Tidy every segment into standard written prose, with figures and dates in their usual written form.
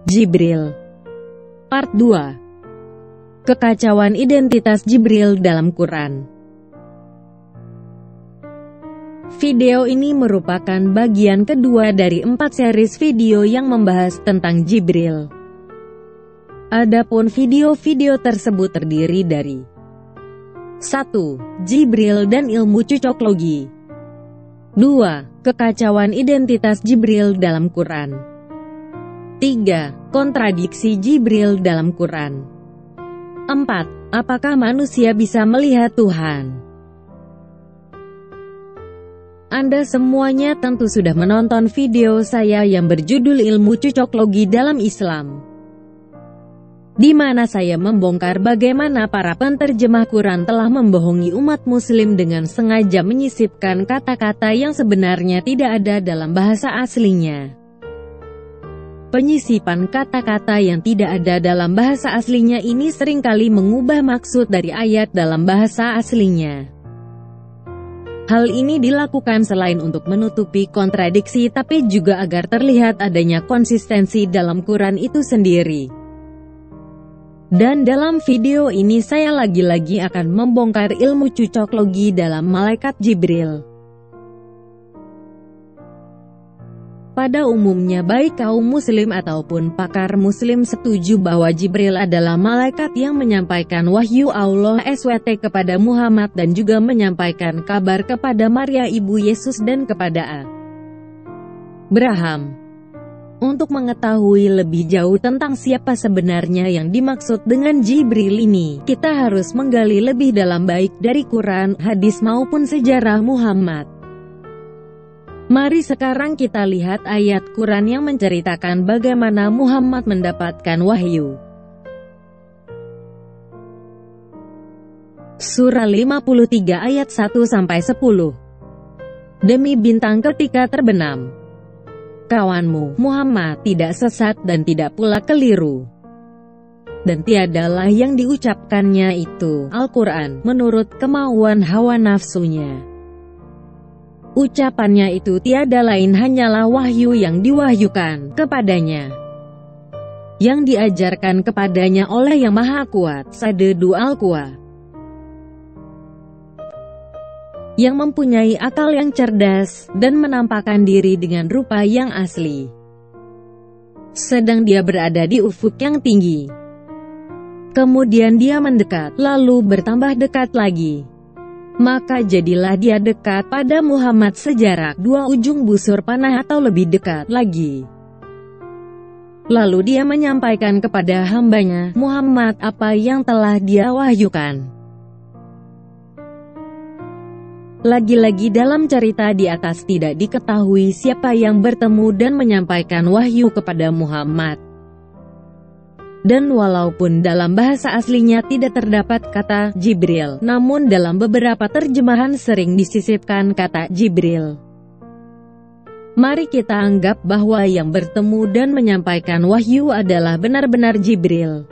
Jibril. Part 2. Kekacauan identitas Jibril dalam Quran. Video ini merupakan bagian kedua dari 4 series video yang membahas tentang Jibril. Adapun video-video tersebut terdiri dari 1. Jibril dan ilmu cocoklogi. 2. Kekacauan identitas Jibril dalam Quran. 3. Kontradiksi Jibril dalam Quran. 4. Apakah manusia bisa melihat Tuhan? Anda semuanya tentu sudah menonton video saya yang berjudul Ilmu Cocoklogi dalam Islam, di mana saya membongkar bagaimana para penterjemah Quran telah membohongi umat muslim dengan sengaja menyisipkan kata-kata yang sebenarnya tidak ada dalam bahasa aslinya. Penyisipan kata-kata yang tidak ada dalam bahasa aslinya ini seringkali mengubah maksud dari ayat dalam bahasa aslinya. Hal ini dilakukan selain untuk menutupi kontradiksi tapi juga agar terlihat adanya konsistensi dalam Quran itu sendiri. Dan dalam video ini saya lagi-lagi akan membongkar ilmu cocoklogi dalam malaikat Jibril. Pada umumnya baik kaum muslim ataupun pakar muslim setuju bahwa Jibril adalah malaikat yang menyampaikan wahyu Allah SWT kepada Muhammad dan juga menyampaikan kabar kepada Maria ibu Yesus dan kepada Abraham. Untuk mengetahui lebih jauh tentang siapa sebenarnya yang dimaksud dengan Jibril ini, kita harus menggali lebih dalam baik dari Quran, hadis maupun sejarah Muhammad. Mari sekarang kita lihat ayat Quran yang menceritakan bagaimana Muhammad mendapatkan wahyu. Surah 53 ayat 1-10. Demi bintang ketika terbenam, kawanmu, Muhammad, tidak sesat dan tidak pula keliru. Dan tiadalah yang diucapkannya itu, Al-Quran, menurut kemauan hawa nafsunya. Ucapannya itu tiada lain hanyalah wahyu yang diwahyukan kepadanya, yang diajarkan kepadanya oleh Yang Maha Kuat, Sadadu Al-Quwa, yang mempunyai akal yang cerdas, dan menampakkan diri dengan rupa yang asli. Sedang dia berada di ufuk yang tinggi. Kemudian dia mendekat, lalu bertambah dekat lagi. Maka jadilah dia dekat pada Muhammad sejarak 2 ujung busur panah atau lebih dekat lagi. Lalu dia menyampaikan kepada hambanya, Muhammad, apa yang telah dia wahyukan. Lagi-lagi dalam cerita di atas tidak diketahui siapa yang bertemu dan menyampaikan wahyu kepada Muhammad. Dan walaupun dalam bahasa aslinya tidak terdapat kata Jibril, namun dalam beberapa terjemahan sering disisipkan kata Jibril. Mari kita anggap bahwa yang bertemu dan menyampaikan wahyu adalah benar-benar Jibril.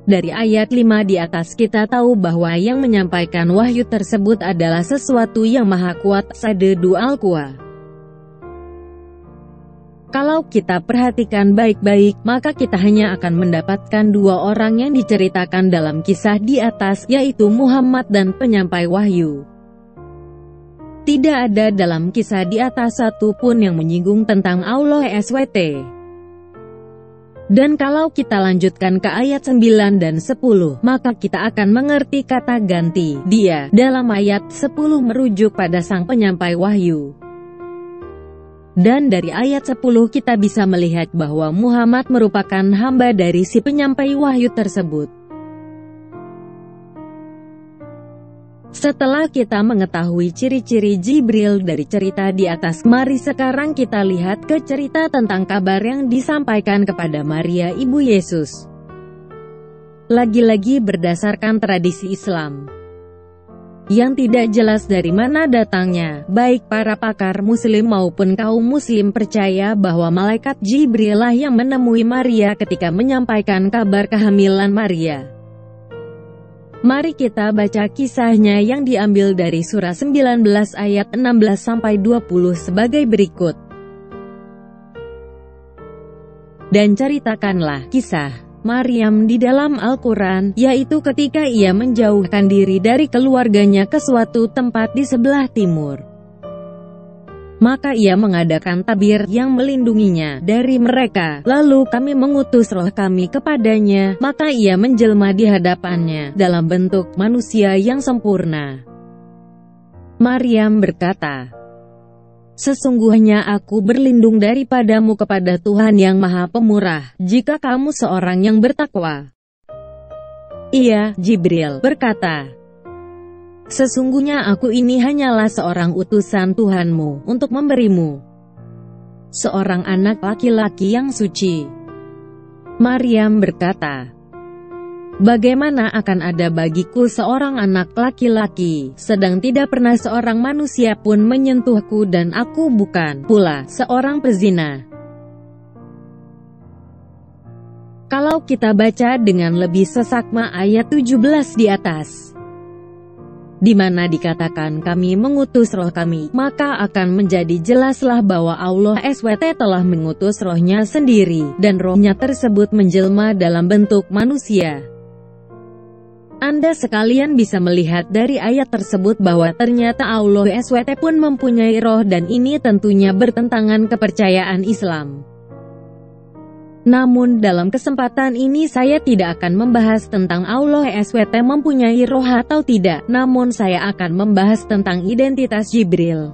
Dari ayat 5 di atas kita tahu bahwa yang menyampaikan wahyu tersebut adalah sesuatu yang maha kuat, Sadadu Al-Quwa. Kalau kita perhatikan baik-baik, maka kita hanya akan mendapatkan 2 orang yang diceritakan dalam kisah di atas, yaitu Muhammad dan penyampai wahyu. Tidak ada dalam kisah di atas satu pun yang menyinggung tentang Allah SWT. Dan kalau kita lanjutkan ke ayat 9 dan 10, maka kita akan mengerti kata ganti, dia, dalam ayat 10 merujuk pada sang penyampai wahyu. Dan dari ayat 10 kita bisa melihat bahwa Muhammad merupakan hamba dari si penyampai wahyu tersebut. Setelah kita mengetahui ciri-ciri Jibril dari cerita di atas, mari sekarang kita lihat ke cerita tentang kabar yang disampaikan kepada Maria ibu Yesus. Lagi-lagi berdasarkan tradisi Islam yang tidak jelas dari mana datangnya, baik para pakar muslim maupun kaum muslim percaya bahwa malaikat Jibril lah yang menemui Maria ketika menyampaikan kabar kehamilan Maria. Mari kita baca kisahnya yang diambil dari surah 19 ayat 16-20 sebagai berikut. Dan ceritakanlah kisah Maryam di dalam Al-Quran, yaitu ketika ia menjauhkan diri dari keluarganya ke suatu tempat di sebelah timur. Maka ia mengadakan tabir yang melindunginya dari mereka. Lalu kami mengutus roh kami kepadanya, maka ia menjelma di hadapannya dalam bentuk manusia yang sempurna. Maryam berkata, "Sesungguhnya aku berlindung daripadamu kepada Tuhan yang Maha Pemurah, jika kamu seorang yang bertakwa." Ia, Jibril, berkata, "Sesungguhnya aku ini hanyalah seorang utusan Tuhanmu untuk memberimu seorang anak laki-laki yang suci." Maryam berkata, "Bagaimana akan ada bagiku seorang anak laki-laki, sedang tidak pernah seorang manusia pun menyentuhku dan aku bukan pula seorang pezina." Kalau kita baca dengan lebih sesakma ayat 17 di atas, di mana dikatakan kami mengutus roh kami, maka akan menjadi jelaslah bahwa Allah SWT telah mengutus rohnya sendiri, dan rohnya tersebut menjelma dalam bentuk manusia. Anda sekalian bisa melihat dari ayat tersebut bahwa ternyata Allah SWT pun mempunyai roh, dan ini tentunya bertentangan kepercayaan Islam. Namun dalam kesempatan ini saya tidak akan membahas tentang Allah SWT mempunyai roh atau tidak, namun saya akan membahas tentang identitas Jibril.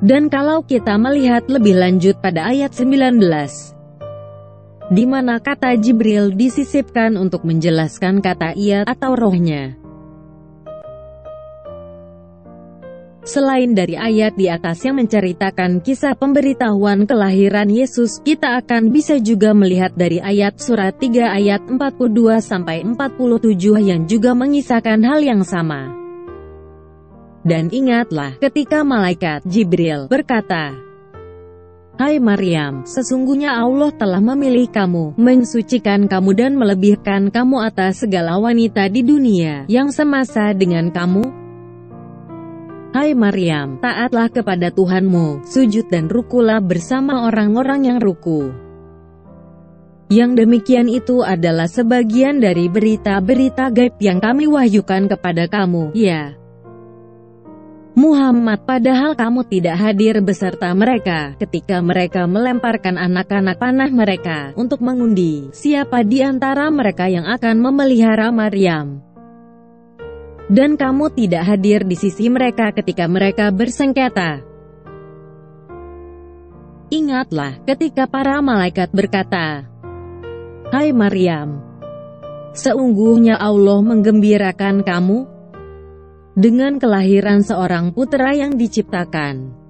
Dan kalau kita melihat lebih lanjut pada ayat 19, di mana kata Jibril disisipkan untuk menjelaskan kata ia atau rohnya. Selain dari ayat di atas yang menceritakan kisah pemberitahuan kelahiran Yesus, kita akan bisa juga melihat dari ayat surat 3 ayat 42-47 yang juga mengisahkan hal yang sama. Dan ingatlah, ketika malaikat Jibril berkata, "Hai Maryam, sesungguhnya Allah telah memilih kamu, mensucikan kamu dan melebihkan kamu atas segala wanita di dunia yang semasa dengan kamu. Hai Maryam, taatlah kepada Tuhanmu, sujud dan rukulah bersama orang-orang yang ruku." Yang demikian itu adalah sebagian dari berita-berita gaib yang kami wahyukan kepada kamu, ya Muhammad, padahal kamu tidak hadir beserta mereka, ketika mereka melemparkan anak-anak panah mereka, untuk mengundi siapa di antara mereka yang akan memelihara Maryam. Dan kamu tidak hadir di sisi mereka ketika mereka bersengketa. Ingatlah, ketika para malaikat berkata, "Hai Maryam, sesungguhnya Allah menggembirakan kamu dengan kelahiran seorang putra yang diciptakan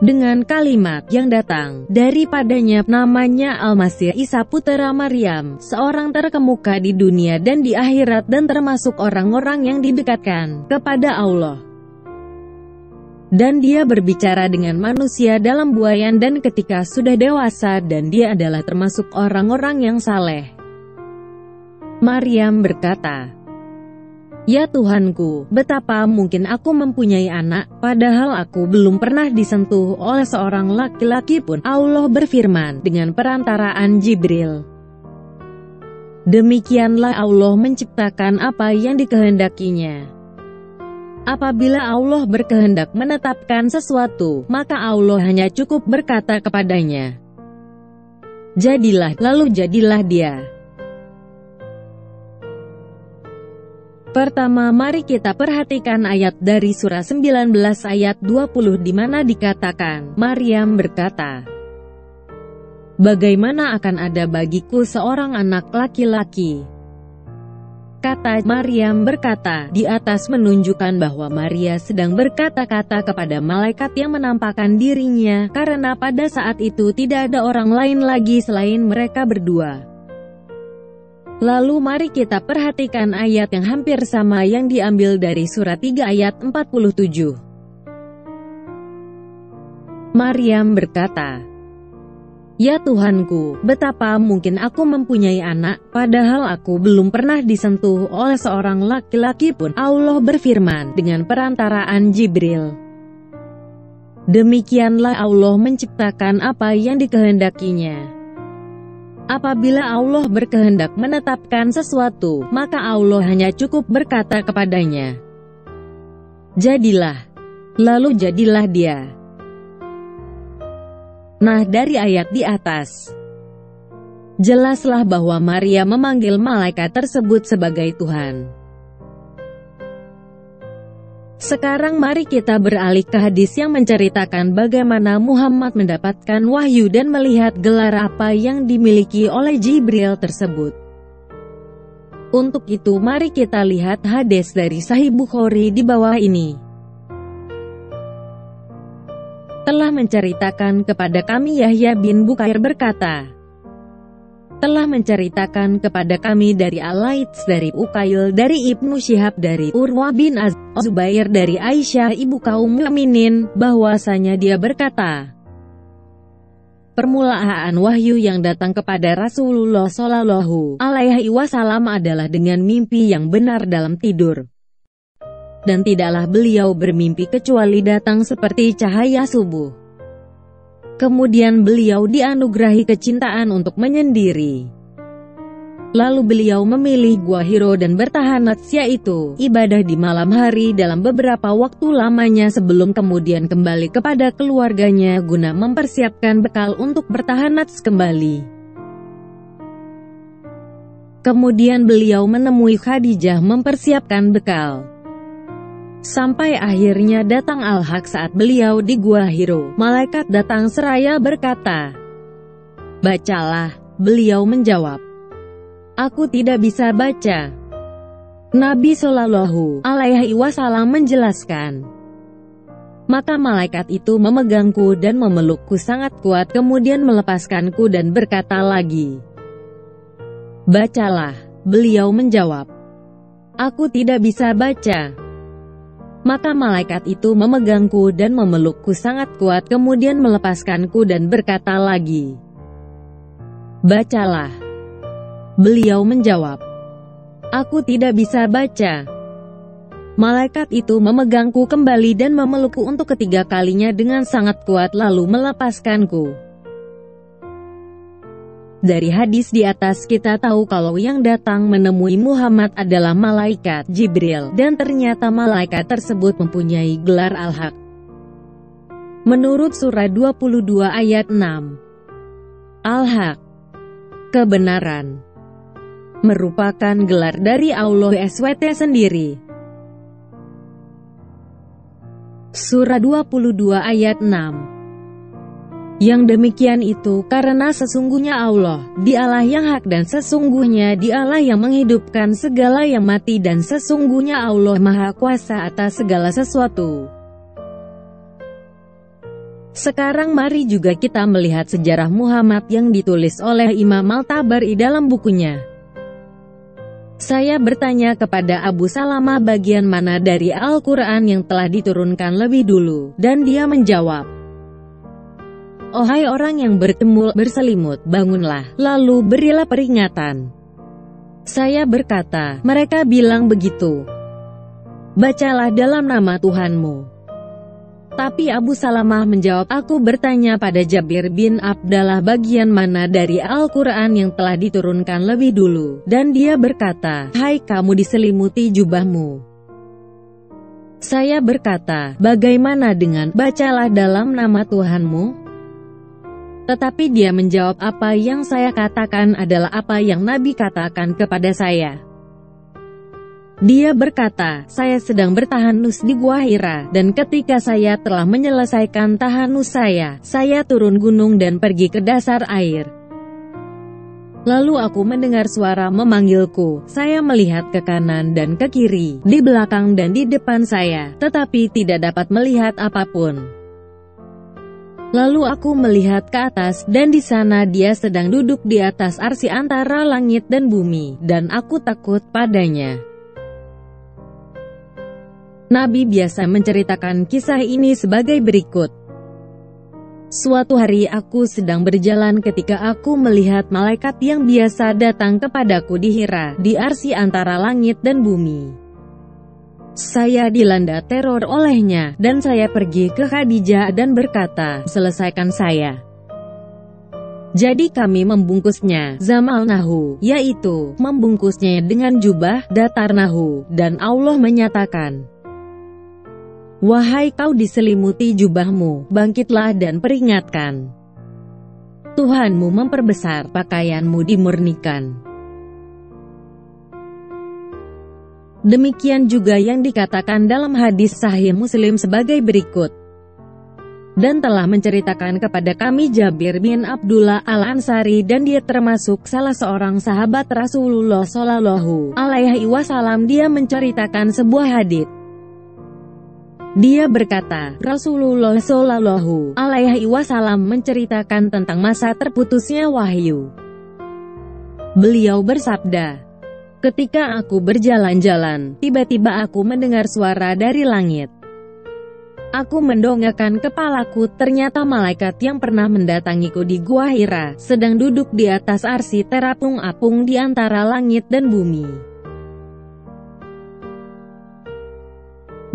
dengan kalimat yang datang daripadanya, namanya Al-Masih Isa putra Maryam, seorang terkemuka di dunia dan di akhirat dan termasuk orang-orang yang didekatkan kepada Allah. Dan dia berbicara dengan manusia dalam buayan dan ketika sudah dewasa, dan dia adalah termasuk orang-orang yang saleh." Maryam berkata, "Ya Tuhanku, betapa mungkin aku mempunyai anak, padahal aku belum pernah disentuh oleh seorang laki-laki pun." Allah berfirman dengan perantaraan Jibril, "Demikianlah Allah menciptakan apa yang dikehendakinya." Apabila Allah berkehendak menetapkan sesuatu, maka Allah hanya cukup berkata kepadanya, "Jadilah," lalu jadilah dia. Pertama, mari kita perhatikan ayat dari surah 19 ayat 20 di mana dikatakan, Maryam berkata, "Bagaimana akan ada bagiku seorang anak laki-laki?" Kata Maryam berkata di atas menunjukkan bahwa Maria sedang berkata-kata kepada malaikat yang menampakkan dirinya, karena pada saat itu tidak ada orang lain lagi selain mereka berdua. Lalu mari kita perhatikan ayat yang hampir sama yang diambil dari surat 3 ayat 47. Maryam berkata, "Ya Tuhanku, betapa mungkin aku mempunyai anak, padahal aku belum pernah disentuh oleh seorang laki-laki pun." Allah berfirman dengan perantaraan Jibril, Demikianlah Allah menciptakan apa yang dikehendakinya. Apabila Allah berkehendak menetapkan sesuatu, maka Allah hanya cukup berkata kepadanya, "Jadilah." Lalu jadilah dia. Nah, dari ayat di atas, jelaslah bahwa Maria memanggil malaikat tersebut sebagai Tuhan. Sekarang mari kita beralih ke hadis yang menceritakan bagaimana Muhammad mendapatkan wahyu dan melihat gelar apa yang dimiliki oleh Jibril tersebut. Untuk itu mari kita lihat hadis dari Sahih Bukhari di bawah ini. Telah menceritakan kepada kami Yahya bin Bukair berkata, telah menceritakan kepada kami dari Al-Laits dari Uqail dari Ibnu Syihab dari Urwah bin Az-Zubair dari Aisyah ibu kaum mukminin bahwasanya dia berkata, permulaan wahyu yang datang kepada Rasulullah Shallallahu Alaihi Wasallam adalah dengan mimpi yang benar dalam tidur. Dan tidaklah beliau bermimpi kecuali datang seperti cahaya subuh. Kemudian beliau dianugerahi kecintaan untuk menyendiri. Lalu beliau memilih gua Hiro dan bertahanat, yaitu ibadah di malam hari dalam beberapa waktu lamanya sebelum kemudian kembali kepada keluarganya guna mempersiapkan bekal untuk bertahanat kembali. Kemudian beliau menemui Khadijah mempersiapkan bekal. Sampai akhirnya datang Al-Haq saat beliau di Gua Hiro. Malaikat datang seraya berkata, "Bacalah." Beliau menjawab, "Aku tidak bisa baca." Nabi Shallallahu Alaihi Wasallam menjelaskan, maka malaikat itu memegangku dan memelukku sangat kuat kemudian melepaskanku dan berkata lagi, "Bacalah." Beliau menjawab, "Aku tidak bisa baca." Maka malaikat itu memegangku dan memelukku sangat kuat kemudian melepaskanku dan berkata lagi, "Bacalah." Beliau menjawab, "Aku tidak bisa baca." Malaikat itu memegangku kembali dan memelukku untuk ketiga kalinya dengan sangat kuat lalu melepaskanku. Dari hadis di atas kita tahu kalau yang datang menemui Muhammad adalah malaikat Jibril, dan ternyata malaikat tersebut mempunyai gelar Al-Haq. Menurut surah 22 ayat 6, Al-Haq, kebenaran, merupakan gelar dari Allah SWT sendiri. Surah 22 ayat 6. Yang demikian itu karena sesungguhnya Allah, Dialah yang hak dan sesungguhnya Dialah yang menghidupkan segala yang mati dan sesungguhnya Allah Maha Kuasa atas segala sesuatu. Sekarang mari juga kita melihat sejarah Muhammad yang ditulis oleh Imam Al-Tabari dalam bukunya. Saya bertanya kepada Abu Salamah bagian mana dari Al-Quran yang telah diturunkan lebih dulu, dan dia menjawab, "Ohai orang yang berselimut, bangunlah, lalu berilah peringatan." Saya berkata, mereka bilang begitu. "Bacalah dalam nama Tuhanmu." Tapi Abu Salamah menjawab, aku bertanya pada Jabir bin Abdallah bagian mana dari Al-Quran yang telah diturunkan lebih dulu, dan dia berkata, "Hai kamu diselimuti jubahmu." Saya berkata, bagaimana dengan bacalah dalam nama Tuhanmu? Tetapi dia menjawab, apa yang saya katakan adalah apa yang Nabi katakan kepada saya. Dia berkata, saya sedang bertahanus di Gua Hira, dan ketika saya telah menyelesaikan tahanus saya turun gunung dan pergi ke dasar air. Lalu aku mendengar suara memanggilku, saya melihat ke kanan dan ke kiri, di belakang dan di depan saya, tetapi tidak dapat melihat apapun. Lalu aku melihat ke atas, dan di sana dia sedang duduk di atas arsy antara langit dan bumi, dan aku takut padanya. Nabi biasa menceritakan kisah ini sebagai berikut. Suatu hari aku sedang berjalan ketika aku melihat malaikat yang biasa datang kepadaku di Hira, di arsy antara langit dan bumi. Saya dilanda teror olehnya, dan saya pergi ke Khadijah dan berkata, selesaikan saya. Jadi kami membungkusnya, zamalnahu, yaitu, membungkusnya dengan jubah, datarnahu, dan Allah menyatakan, wahai kau diselimuti jubahmu, bangkitlah dan peringatkan. Tuhanmu memperbesar, pakaianmu dimurnikan. Demikian juga yang dikatakan dalam hadis Sahih Muslim sebagai berikut. Dan telah menceritakan kepada kami Jabir bin Abdullah Al-Ansari, dan dia termasuk salah seorang sahabat Rasulullah Shallallahu Alaihi Wasallam. Dia menceritakan sebuah hadits. Dia berkata, Rasulullah Shallallahu Alaihi Wasallam menceritakan tentang masa terputusnya wahyu. Beliau bersabda, ketika aku berjalan-jalan, tiba-tiba aku mendengar suara dari langit. Aku mendongakkan kepalaku, ternyata malaikat yang pernah mendatangiku di Gua Hira, sedang duduk di atas arsy terapung-apung di antara langit dan bumi.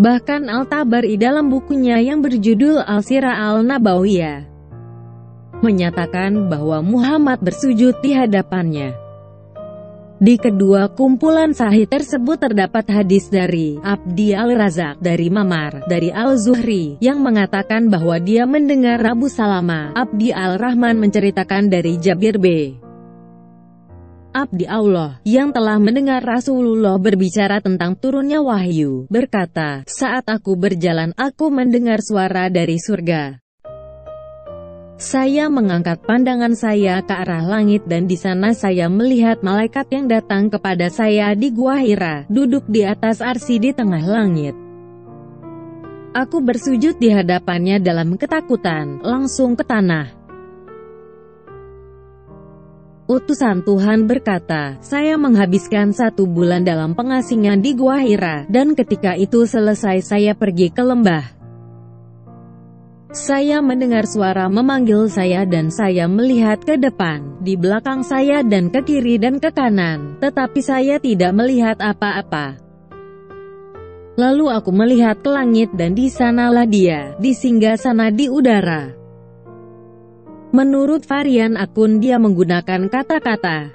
Bahkan Al-Tabari dalam bukunya yang berjudul Al-Sirah Al-Nabawiyah menyatakan bahwa Muhammad bersujud di hadapannya. Di kedua kumpulan sahih tersebut terdapat hadis dari Abdi Al-Razak, dari Mamar, dari Al-Zuhri, yang mengatakan bahwa dia mendengar Abu Salama, Abdi Al-Rahman menceritakan dari Jabir b. Abdi Allah, yang telah mendengar Rasulullah berbicara tentang turunnya wahyu, berkata, saat aku berjalan, aku mendengar suara dari surga. Saya mengangkat pandangan saya ke arah langit dan di sana saya melihat malaikat yang datang kepada saya di Gua Hira, duduk di atas arsy di tengah langit. Aku bersujud di hadapannya dalam ketakutan, langsung ke tanah. Utusan Tuhan berkata, saya menghabiskan 1 bulan dalam pengasingan di Gua Hira, dan ketika itu selesai saya pergi ke lembah. Saya mendengar suara memanggil saya dan saya melihat ke depan, di belakang saya dan ke kiri dan ke kanan, tetapi saya tidak melihat apa-apa. Lalu aku melihat ke langit dan di sanalah dia, di singgasana di udara. Menurut varian akun dia menggunakan kata-kata,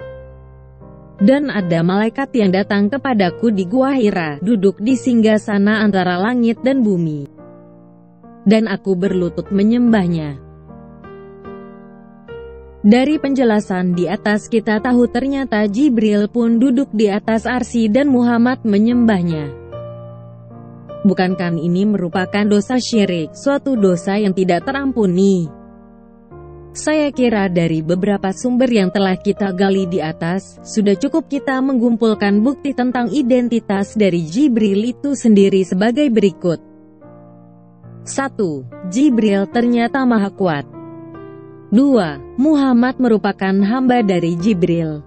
dan ada malaikat yang datang kepadaku di Gua Hira, duduk di singgasana antara langit dan bumi. Dan aku berlutut menyembahnya. Dari penjelasan di atas kita tahu ternyata Jibril pun duduk di atas arsy dan Muhammad menyembahnya. Bukankah ini merupakan dosa syirik, suatu dosa yang tidak terampuni? Saya kira dari beberapa sumber yang telah kita gali di atas, sudah cukup kita mengumpulkan bukti tentang identitas dari Jibril itu sendiri sebagai berikut. 1. Jibril ternyata maha kuat. 2. Muhammad merupakan hamba dari Jibril.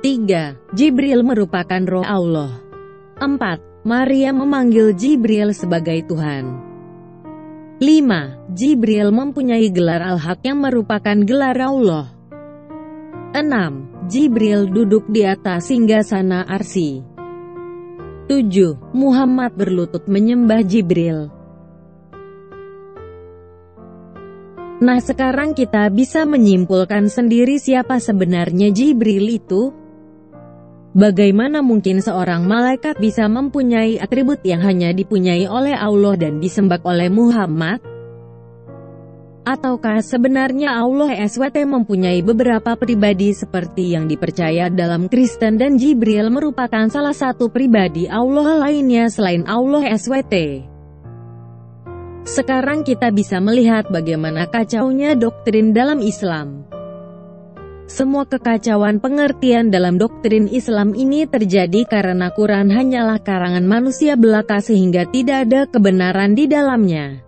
3. Jibril merupakan roh Allah. 4. Maria memanggil Jibril sebagai Tuhan. 5. Jibril mempunyai gelar Al-Haq yang merupakan gelar Allah. 6. Jibril duduk di atas singgasana arsy. 7. Muhammad berlutut menyembah Jibril. Nah sekarang kita bisa menyimpulkan sendiri siapa sebenarnya Jibril itu. Bagaimana mungkin seorang malaikat bisa mempunyai atribut yang hanya dipunyai oleh Allah dan disembah oleh Muhammad? Ataukah sebenarnya Allah SWT mempunyai beberapa pribadi seperti yang dipercaya dalam Kristen dan Jibril merupakan salah satu pribadi Allah lainnya selain Allah SWT? Sekarang kita bisa melihat bagaimana kacaunya doktrin dalam Islam. Semua kekacauan pengertian dalam doktrin Islam ini terjadi karena Quran hanyalah karangan manusia belaka sehingga tidak ada kebenaran di dalamnya.